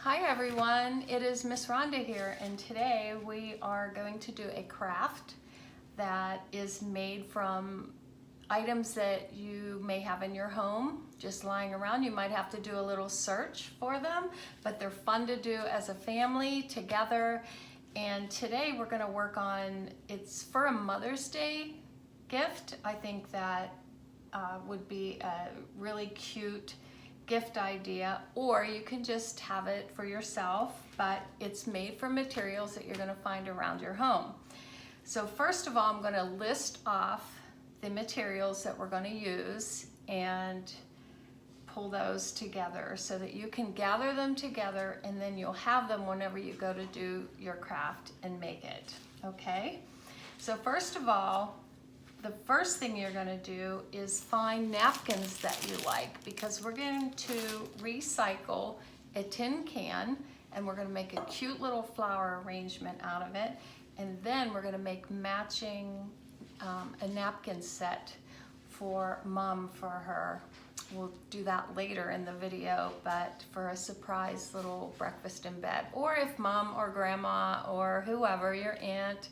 Hi everyone, it is Miss Rhonda here, and today we are going to do a craft that is made from items that you may have in your home just lying around. You might have to do a little search for them, but they're fun to do as a family together. And today we're going to work on, it's for a Mother's Day gift. I think that would be a really cute gift idea, or you can just have it for yourself, but it's made from materials that you're going to find around your home. So first of all, I'm going to list off the materials that we're going to use and pull those together so that you can gather them together, and then you'll have them whenever you go to do your craft and make it. Okay, so first of all, the first thing you're going to do is find napkins that you like, because we're going to recycle a tin can and we're going to make a cute little flower arrangement out of it, and then we're going to make matching a napkin set for Mom for her. We'll do that later in the video, but for a surprise little breakfast in bed, or if Mom or Grandma or whoever, your aunt,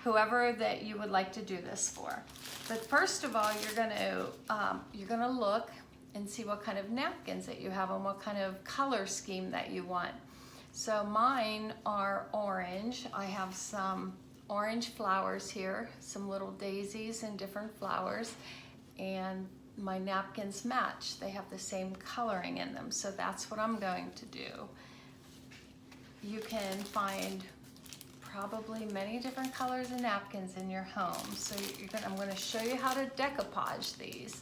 whoever that you would like to do this for. But first of all, you're gonna look and see what kind of napkins that you have and what kind of color scheme that you want. So mine are orange. I have some orange flowers here, some little daisies and different flowers, and my napkins match. They have the same coloring in them, so that's what I'm going to do. You can find probably many different colors of napkins in your home. So I'm going to show you how to decoupage these.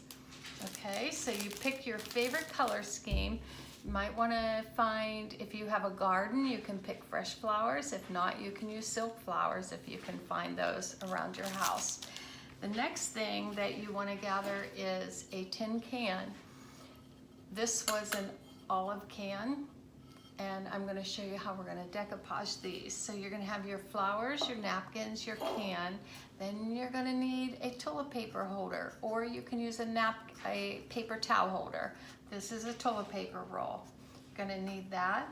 Okay, so you pick your favorite color scheme. You might want to find, if you have a garden, you can pick fresh flowers. If not, you can use silk flowers if you can find those around your house. The next thing that you want to gather is a tin can. This was an olive can, and I'm going to show you how we're going to decoupage these. So you're going to have your flowers, your napkins, your can. Then you're going to need a toilet paper holder, or you can use a paper towel holder. This is a toilet paper roll. You're going to need that.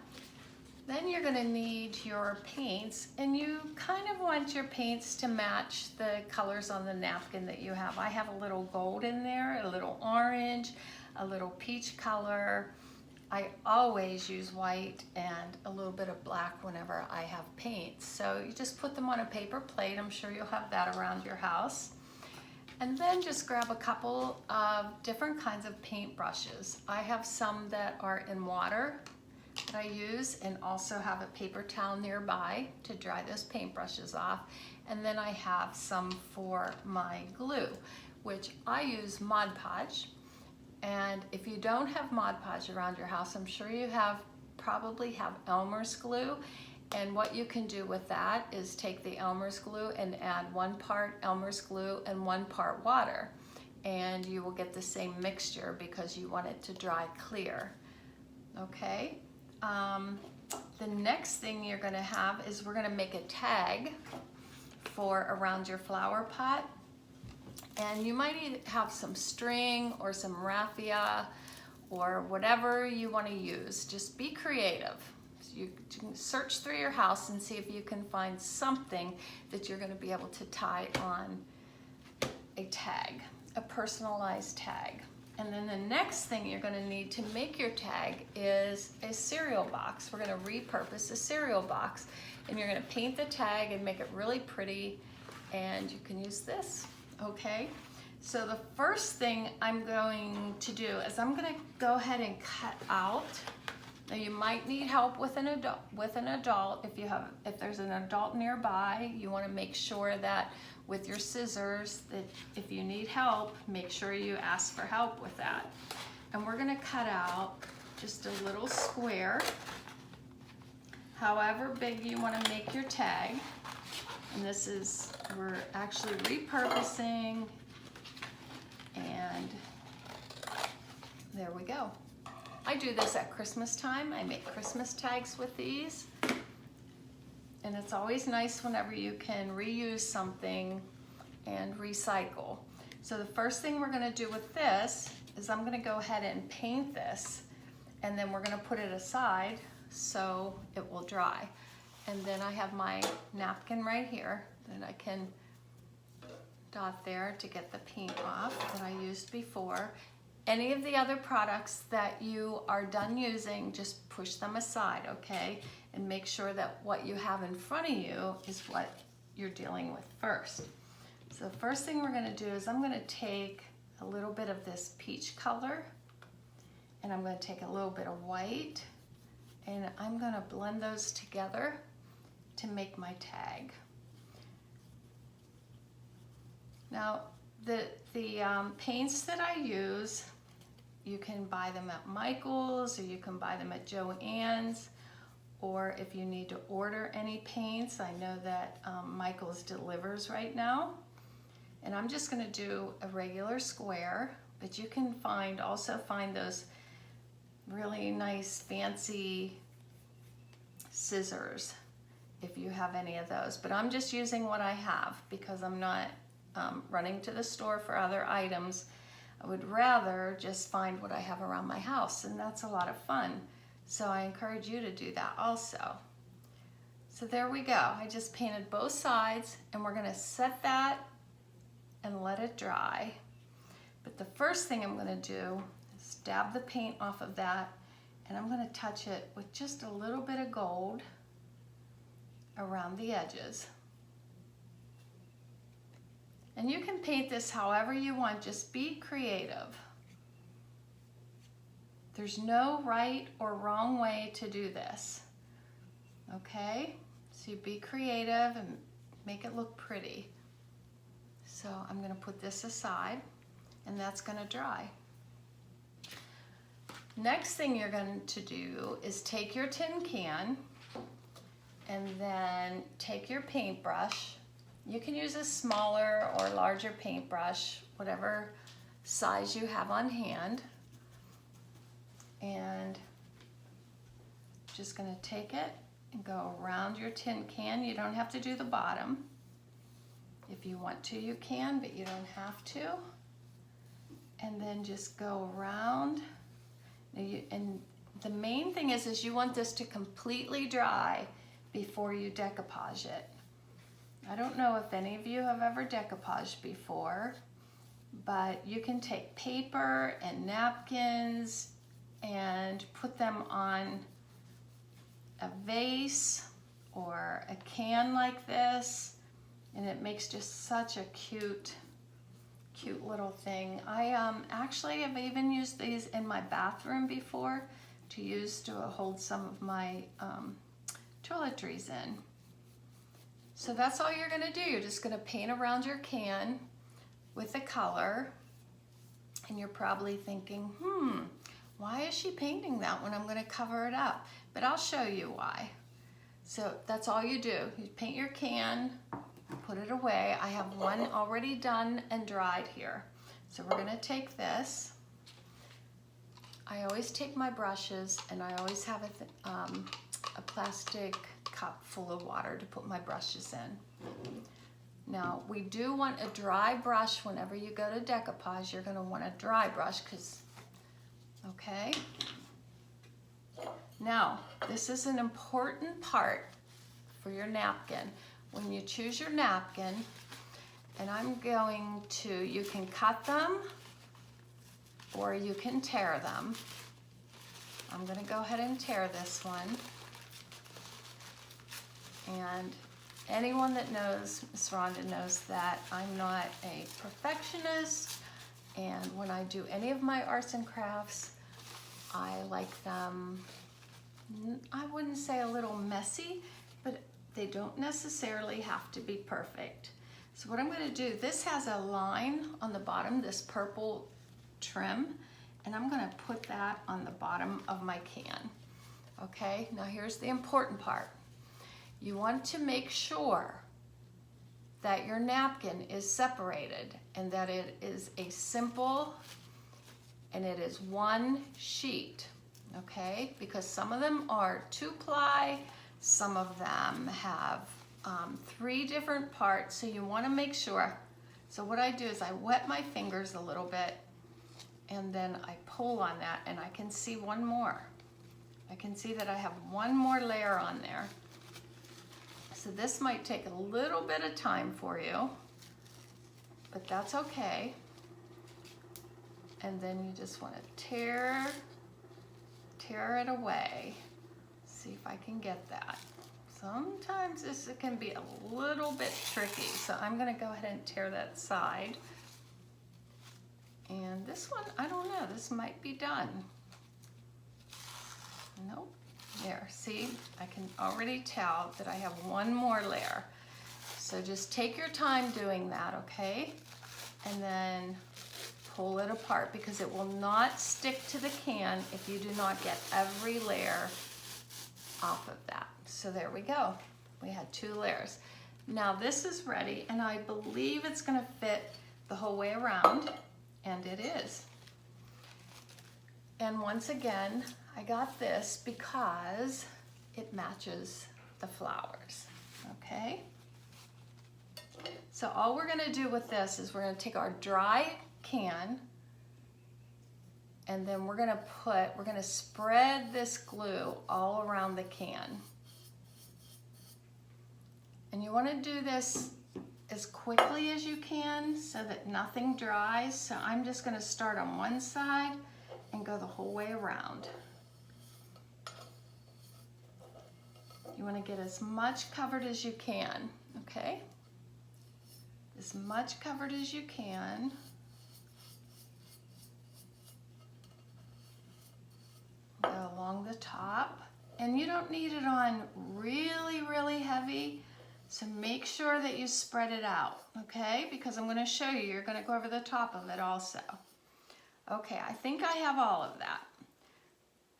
Then you're going to need your paints, and you kind of want your paints to match the colors on the napkin that you have. I have a little gold in there, a little orange, a little peach color. I always use white and a little bit of black whenever I have paint. So you just put them on a paper plate. I'm sure you'll have that around your house. And then just grab a couple of different kinds of paint brushes. I have some that are in water that I use, and also have a paper towel nearby to dry those paintbrushes off. And then I have some for my glue, which I use Mod Podge. And if you don't have Mod Podge around your house, I'm sure you probably have Elmer's glue. And what you can do with that is take the Elmer's glue and add 1 part Elmer's glue and 1 part water. And you will get the same mixture because you want it to dry clear. Okay? The next thing you're gonna have is we're gonna make a tag for around your flower pot. And you might either have some string or some raffia or whatever you want to use. Just be creative. You can search through your house and see if you can find something that you're going to be able to tie on a tag, a personalized tag. And then the next thing you're going to need to make your tag is a cereal box. We're going to repurpose a cereal box, and you're going to paint the tag and make it really pretty, and you can use this. Okay, so the first thing I'm going to do is I'm going to go ahead and cut out. Now you might need help with an adult. If there's an adult nearby, you want to make sure that with your scissors, that if you need help, make sure you ask for help with that. And we're going to cut out just a little square, however big you want to make your tag. And we're actually repurposing, and there we go. I do this at Christmas time. I make Christmas tags with these. And it's always nice whenever you can reuse something and recycle. So the first thing we're gonna do with this is I'm gonna go ahead and paint this, and then we're gonna put it aside so it will dry. And then I have my napkin right here that I can dot there to get the paint off that I used before. Any of the other products that you are done using, just push them aside, okay? And make sure that what you have in front of you is what you're dealing with first. So the first thing we're gonna do is I'm gonna take a little bit of this peach color, and I'm gonna take a little bit of white, and I'm gonna blend those together to make my tag. Now, the paints that I use, you can buy them at Michael's, or you can buy them at Joann's, or if you need to order any paints, I know that Michael's delivers right now. And I'm just gonna do a regular square, but you can also find those really nice fancy scissors if you have any of those. But I'm just using what I have because I'm not running to the store for other items. I would rather just find what I have around my house, and that's a lot of fun. So I encourage you to do that also. So there we go. I just painted both sides, and we're gonna set that and let it dry. But the first thing I'm gonna do is dab the paint off of that, and I'm gonna touch it with just a little bit of gold around the edges. And you can paint this however you want, just be creative. There's no right or wrong way to do this, okay? So you be creative and make it look pretty. So I'm gonna put this aside, and that's gonna dry. Next thing you're going to do is take your tin can and then take your paintbrush. You can use a smaller or larger paintbrush, whatever size you have on hand. And just gonna take it and go around your tin can. You don't have to do the bottom. If you want to, you can, but you don't have to. And then just go around. And the main thing is you want this to completely dry before you decoupage it. I don't know if any of you have ever decoupaged before, but you can take paper and napkins and put them on a vase or a can like this, and it makes just such a cute little thing. I actually have even used these in my bathroom before to use to hold some of my toiletries in. So that's all you're gonna do. You're just gonna paint around your can with the color, and you're probably thinking, why is she painting that when I'm gonna cover it up? But I'll show you why. So that's all you do. You paint your can, put it away. I have one already done and dried here. So we're gonna take this. I always take my brushes, and I always have a plastic cup full of water to put my brushes in. Now, we do want a dry brush whenever you go to decoupage. You're gonna want a dry brush, okay? Now, this is an important part for your napkin. When you choose your napkin, and you can cut them or you can tear them. I'm gonna go ahead and tear this one. And anyone that knows Miss Rhonda knows that I'm not a perfectionist, and when I do any of my arts and crafts, I like them, I wouldn't say a little messy, but they don't necessarily have to be perfect. So what I'm gonna do, this has a line on the bottom, this purple trim, and I'm gonna put that on the bottom of my can. Okay, now here's the important part. You want to make sure that your napkin is separated and that it is a simple, and it is one sheet, okay? Because some of them are 2-ply, some of them have 3 different parts, so you wanna make sure. So what I do is I wet my fingers a little bit, and then I pull on that, and I can see one more. I can see that I have one more layer on there. So this might take a little bit of time for you, but that's okay. And then you just want to tear it away. See if I can get that. Sometimes this can be a little bit tricky, so I'm going to go ahead and tear that side. And this one, I don't know, this might be done. Nope. There, see, I can already tell that I have one more layer. So just take your time doing that, okay? And then pull it apart, because it will not stick to the can if you do not get every layer off of that. So there we go. We had 2 layers. Now this is ready, and I believe it's going to fit the whole way around, and it is. And once again, I got this because it matches the flowers, okay? So all we're going to do with this is we're going to take our dry can, and then we're going to spread this glue all around the can. And you want to do this as quickly as you can so that nothing dries. So I'm just going to start on one side and go the whole way around. You want to get as much covered as you can, okay? As much covered as you can. Go along the top. And you don't need it on really, really heavy, so make sure that you spread it out, okay? Because I'm going to show you, you're going to go over the top of it also. Okay, I think I have all of that.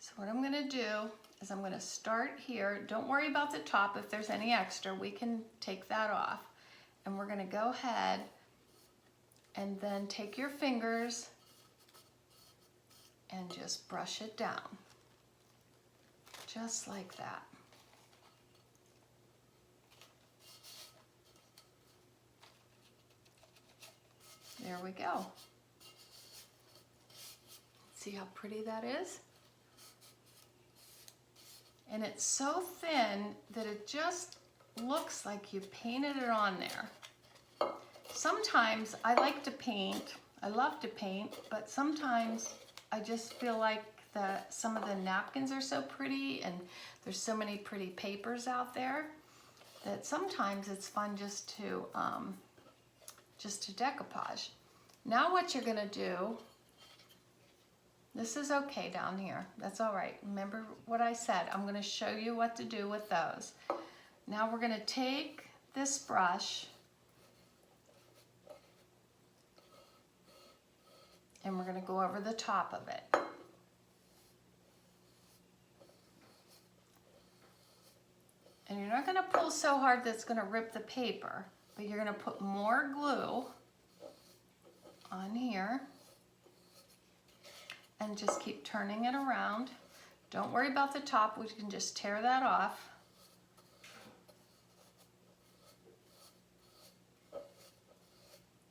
So what I'm going to do is I'm going to start here. Don't worry about the top. If there's any extra, we can take that off. And we're going to go ahead and then take your fingers and just brush it down. Just like that. There we go. See how pretty that is? And it's so thin that it just looks like you painted it on there. Sometimes I like to paint, I love to paint, but sometimes I just feel like some of the napkins are so pretty, and there's so many pretty papers out there that sometimes it's fun just to decoupage. Now what you're gonna do, this is okay down here, that's all right. Remember what I said, I'm gonna show you what to do with those. Now we're gonna take this brush and we're gonna go over the top of it. And you're not gonna pull so hard that it's gonna rip the paper, but you're gonna put more glue on here and just keep turning it around. Don't worry about the top, we can just tear that off.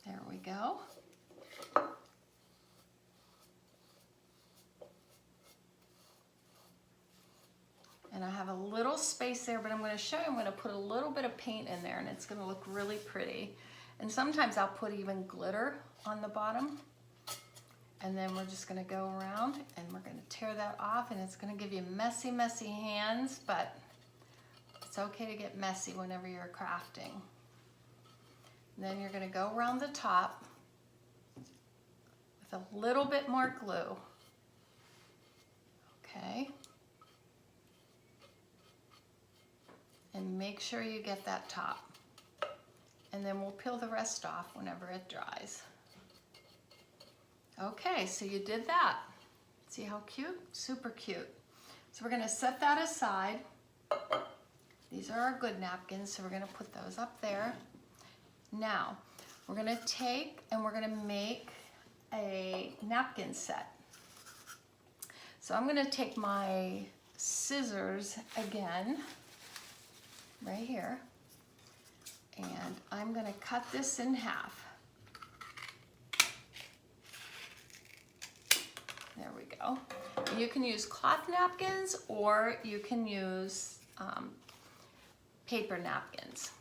There we go. And I have a little space there, but I'm going to show you, I'm going to put a little bit of paint in there and it's going to look really pretty. And sometimes I'll put even glitter on the bottom. And then we're just going to go around and we're going to tear that off, and it's going to give you messy, messy hands, but it's okay to get messy whenever you're crafting. And then you're going to go around the top with a little bit more glue. Okay. And make sure you get that top. And then we'll peel the rest off whenever it dries. Okay, so you did that. See how cute? Super cute. So we're gonna set that aside. These are our good napkins, so we're gonna put those up there. Now, we're gonna take and we're gonna make a napkin set. So I'm gonna take my scissors again, right here, and I'm going to cut this in half. There we go. You can use cloth napkins or you can use paper napkins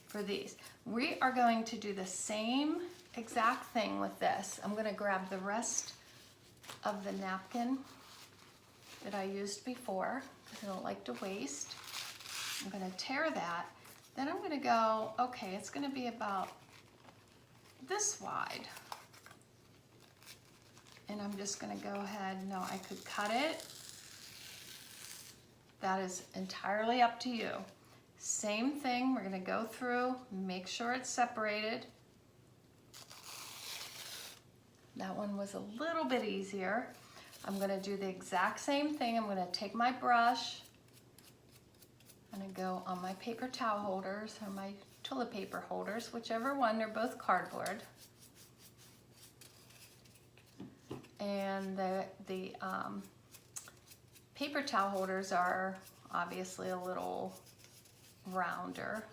for these. We are going to do the same exact thing with this. I'm going to grab the rest of the napkin that I used before because I don't like to waste. I'm going to tear that. Then I'm going to go, okay, it's going to be about this wide. And I'm just going to go ahead, no, I could cut it. That is entirely up to you. Same thing, we're going to go through, make sure it's separated. That one was a little bit easier. I'm going to do the exact same thing. I'm going to take my brush. I'm going to go on my paper towel holders or my toilet paper holders, whichever one, they're both cardboard. And the paper towel holders are obviously a little rounder.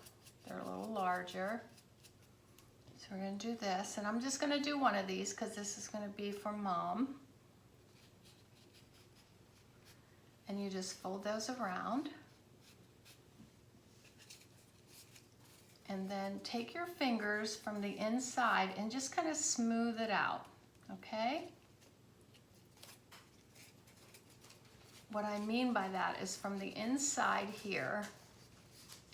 They're a little larger. So we're going to do this, and I'm just going to do one of these because this is going to be for Mom. And you just fold those around. And then take your fingers from the inside and just kind of smooth it out, okay? What I mean by that is from the inside here,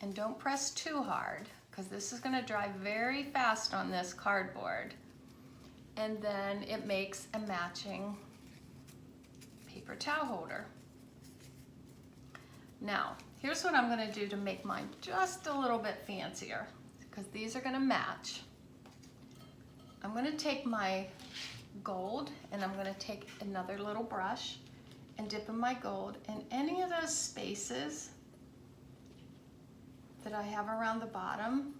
and don't press too hard because this is going to dry very fast on this cardboard. And then it makes a matching paper towel holder. Now, here's what I'm going to do to make mine just a little bit fancier because these are going to match. I'm going to take my gold and I'm going to take another little brush and dip in my gold in any of those spaces that I have around the bottom.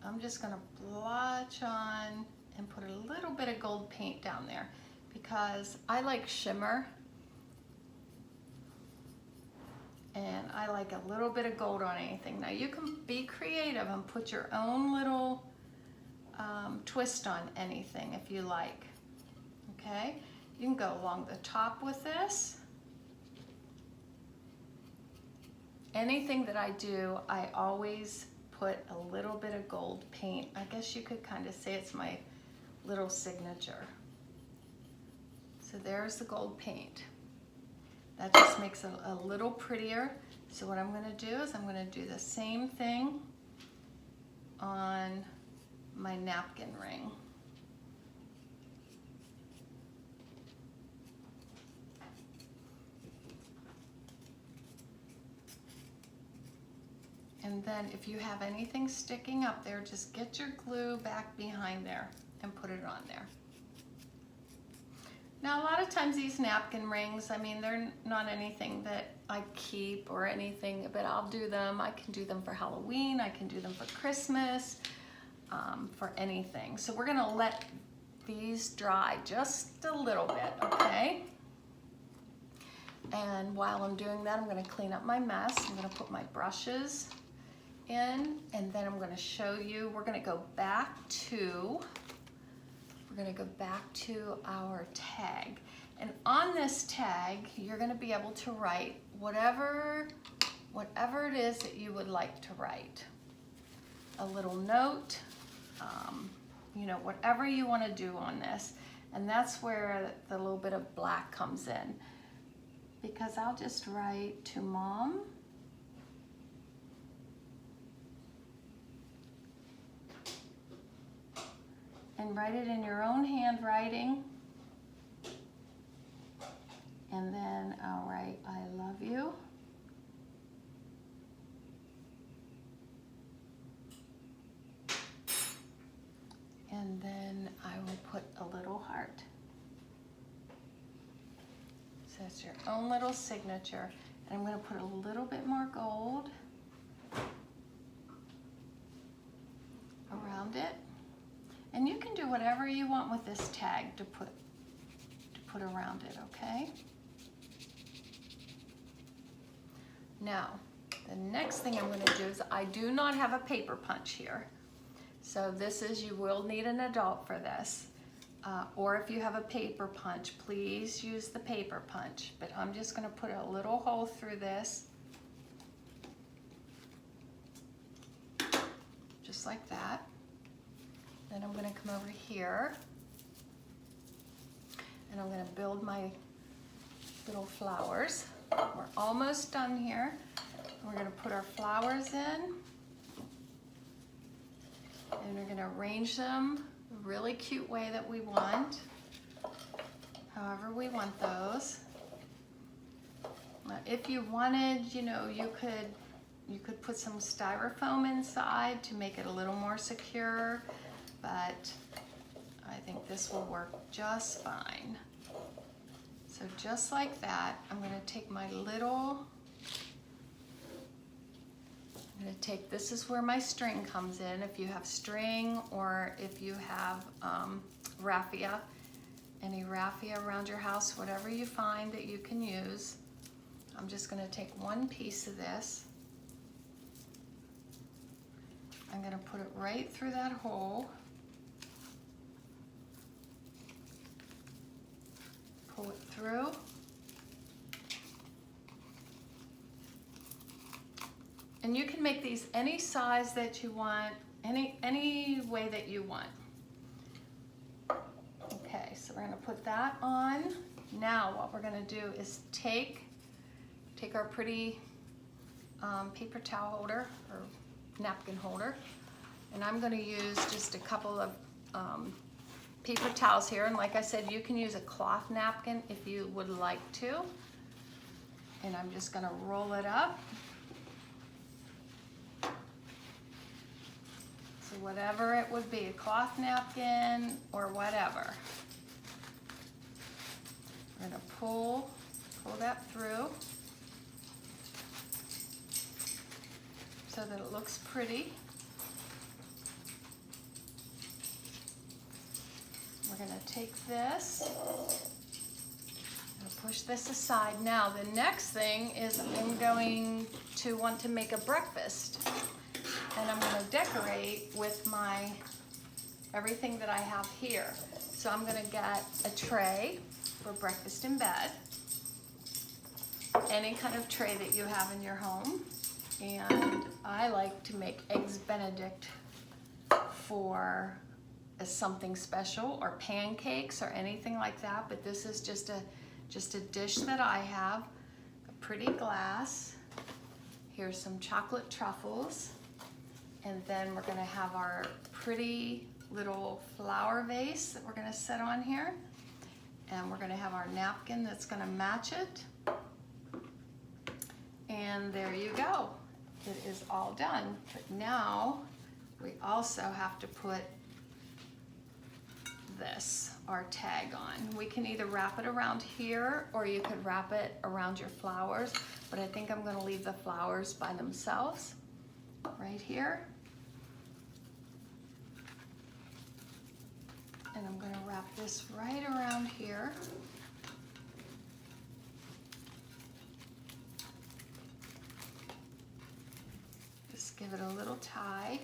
I'm just going to blotch on and put a little bit of gold paint down there because I like shimmer and I like a little bit of gold on anything. Now you can be creative and put your own little twist on anything if you like, okay? You can go along the top with this. Anything that I do, I always put a little bit of gold paint. I guess you could kind of say it's my little signature. So there's the gold paint. That just makes it a little prettier. So what I'm going to do is I'm going to do the same thing on my napkin ring. And then if you have anything sticking up there, just get your glue back behind there and put it on there. Now a lot of times these napkin rings, I mean, they're not anything that I keep or anything, but I'll do them. I can do them for Halloween, I can do them for Christmas, for anything. So we're gonna let these dry just a little bit, okay? And while I'm doing that, I'm gonna clean up my mess. I'm gonna put my brushes in, and then I'm gonna show you, we're gonna go back to our tag. And on this tag, you're gonna be able to write whatever it is that you would like to write. A little note, you know, whatever you wanna do on this. And that's where the little bit of black comes in. Because I'll just write to Mom. And write it in your own handwriting. And then I'll write, I love you. And then I will put a little heart. So it's your own little signature. And I'm going to put a little bit more gold around it. And you can do whatever you want with this tag to put around it, okay? Now, the next thing I'm going to do is I do not have a paper punch here. So this is, you will need an adult for this. or if you have a paper punch, please use the paper punch. But I'm just going to put a little hole through this, just like that. Then I'm going to come over here and I'm going to build my little flowers. We're almost done here. We're going to put our flowers in and we're going to arrange them a really cute way that we want, however we want those. Now, if you wanted, you know, you could put some styrofoam inside to make it a little more secure, but I think this will work just fine. So just like that, I'm going to take my little, I'm going to take, this is where my string comes in. If you have string or if you have raffia, any raffia around your house, whatever you find that you can use. I'm just going to take one piece of this. I'm going to put it right through that hole. Pull it through. And you can make these any size that you want, any way that you want. Okay, so we're going to put that on. Now what we're going to do is take our pretty paper towel holder or napkin holder, and I'm going to use just a couple of paper towels here, and like I said, you can use a cloth napkin if you would like to. And I'm just going to roll it up. So whatever it would be, a cloth napkin or whatever. We're going to pull that through so that it looks pretty. We're going to take this and push this aside. Now the next thing is I'm going to want to make a breakfast, and I'm going to decorate with my everything that I have here. So I'm going to get a tray for breakfast in bed, any kind of tray that you have in your home, and I like to make eggs Benedict for something special, or pancakes or anything like that, but this is just a dish that I have. A pretty glass. Here's some chocolate truffles, and then we're going to have our pretty little flower vase that we're going to set on here, and we're going to have our napkin that's going to match it, and there you go. It is all done. But now we also have to put this, our tag, on. We can either wrap it around here or you could wrap it around your flowers, but I think I'm going to leave the flowers by themselves right here. And I'm going to wrap this right around here. Just give it a little tie.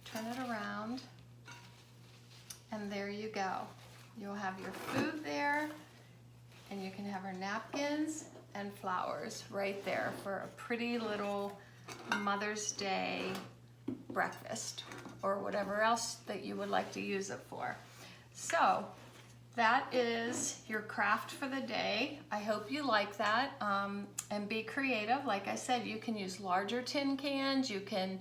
Turn it around. And there you go. You'll have your food there, and you can have our napkins and flowers right there for a pretty little Mother's Day breakfast or whatever else that you would like to use it for. So that is your craft for the day. I hope you like that, and be creative. Like I said, you can use larger tin cans. You can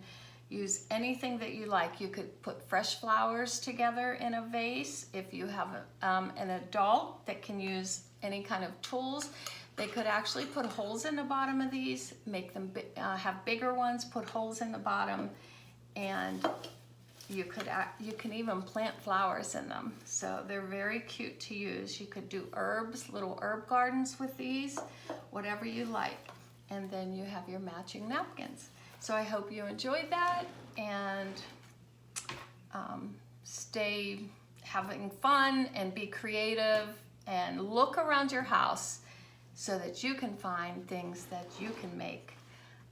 use anything that you like. You could put fresh flowers together in a vase. If you have an adult that can use any kind of tools, they could actually put holes in the bottom of these, make them have bigger ones, put holes in the bottom, and you can even plant flowers in them. So they're very cute to use. You could do herbs, little herb gardens with these, whatever you like. And then you have your matching napkins. So I hope you enjoyed that, and stay having fun and be creative and look around your house so that you can find things that you can make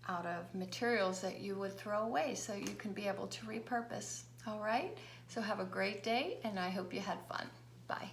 out of materials that you would throw away, so you can be able to repurpose. All right, So have a great day, and I hope you had fun. Bye.